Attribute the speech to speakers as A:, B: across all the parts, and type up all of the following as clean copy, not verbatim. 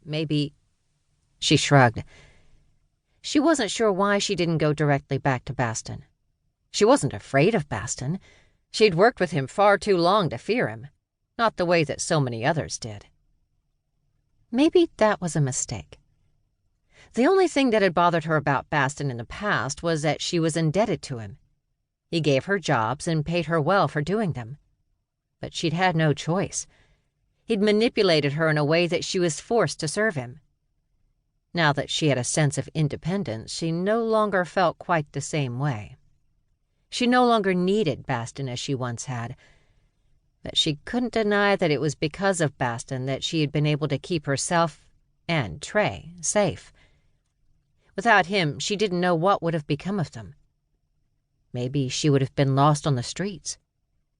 A: Maybe... She shrugged. She wasn't sure why she didn't go directly back to Baston. She wasn't afraid of Baston. She'd worked with him far too long to fear him, not the way that so many others did. Maybe that was a mistake. The only thing that had bothered her about Baston in the past was that she was indebted to him. He gave her jobs and paid her well for doing them. But she'd had no choice. He'd manipulated her in a way that she was forced to serve him. Now that she had a sense of independence, she no longer felt quite the same way. She no longer needed Baston as she once had. But she couldn't deny that it was because of Baston that she had been able to keep herself and Trey safe. Without him, she didn't know what would have become of them. Maybe she would have been lost on the streets.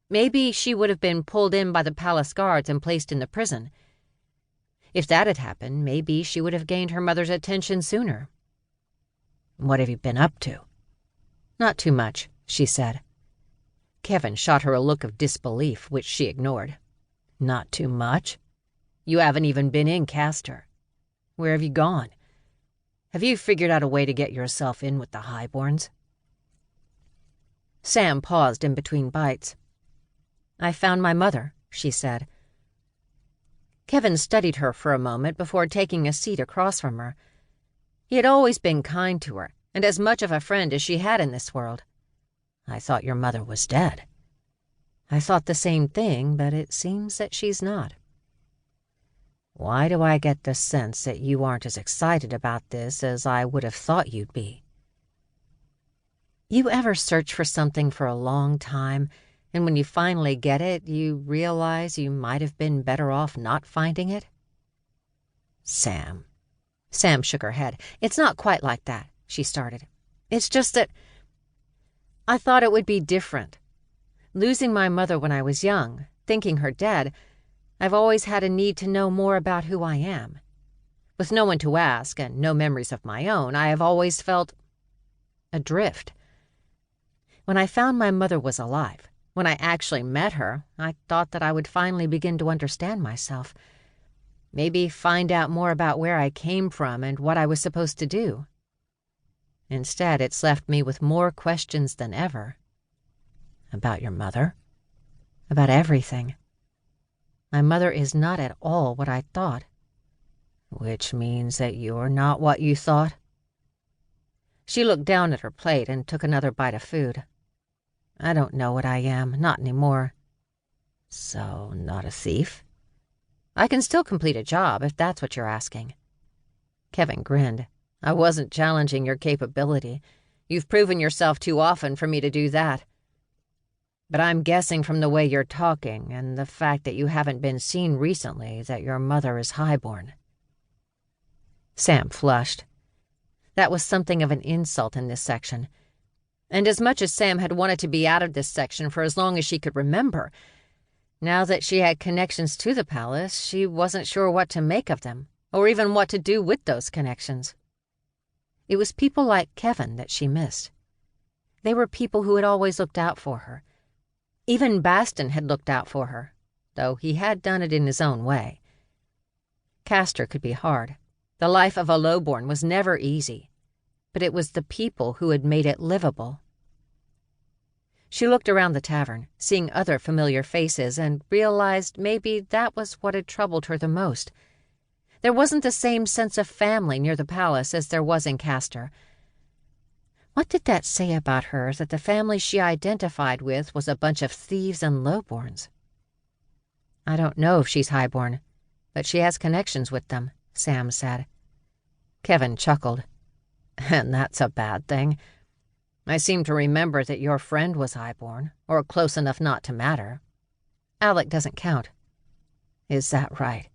A: Maybe she would have been pulled in by the palace guards and placed in the prison. If that had happened, maybe she would have gained her mother's attention sooner. "What have you been up to?" "Not too much," she said. Kevin shot her a look of disbelief, which she ignored. "Not too much? You haven't even been in Castor. Where have you gone? Have you figured out a way to get yourself in with the Highborns?" Sam paused in between bites. "I found my mother," she said. Kevin studied her for a moment before taking a seat across from her. He had always been kind to her, and as much of a friend as she had in this world. "I thought your mother was dead." "I thought the same thing, but it seems that she's not." "Why do I get the sense that you aren't as excited about this as I would have thought you'd be?" You ever search for something for a long time, and when you finally get it, you realize you might have been better off not finding it? Sam shook her head. "It's not quite like that," she started. "It's just that I thought it would be different. Losing my mother when I was young, thinking her dead, I've always had a need to know more about who I am. With no one to ask and no memories of my own, I have always felt adrift. When I found my mother was alive, when I actually met her, I thought that I would finally begin to understand myself. Maybe find out more about where I came from and what I was supposed to do. Instead, it's left me with more questions than ever. About your mother? About everything. My mother is not at all what I thought." "Which means that you're not what you thought?" She looked down at her plate and took another bite of food. "I don't know what I am, not anymore." "So, not a thief?" "I can still complete a job, if that's what you're asking." Kevin grinned. "I wasn't challenging your capability. You've proven yourself too often for me to do that. But I'm guessing from the way you're talking and the fact that you haven't been seen recently that your mother is highborn." Sam flushed. That was something of an insult in this section. And as much as Sam had wanted to be out of this section for as long as she could remember, now that she had connections to the palace, she wasn't sure what to make of them, or even what to do with those connections. It was people like Kevin that she missed. They were people who had always looked out for her. Even Baston had looked out for her, though he had done it in his own way. Castor could be hard. The life of a lowborn was never easy, but it was the people who had made it livable. She looked around the tavern, seeing other familiar faces, and realized maybe that was what had troubled her the most. There wasn't the same sense of family near the palace as there was in Castor. What did that say about her that the family she identified with was a bunch of thieves and lowborns? "I don't know if she's highborn, but she has connections with them," Sam said. Kevin chuckled. "And that's a bad thing. I seem to remember that your friend was highborn, or close enough not to matter. Alec doesn't count." "Is that right?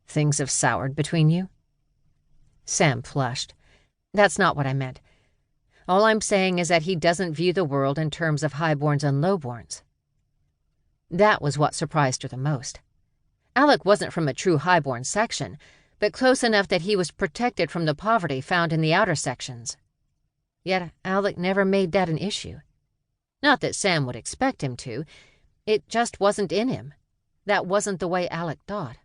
A: Things have soured between you?" Sam flushed. "That's not what I meant. All I'm saying is that he doesn't view the world in terms of highborns and lowborns." That was what surprised her the most. Alec wasn't from a true highborn section, but close enough that he was protected from the poverty found in the outer sections. Yet Alec never made that an issue. Not that Sam would expect him to. It just wasn't in him. That wasn't the way Alec thought.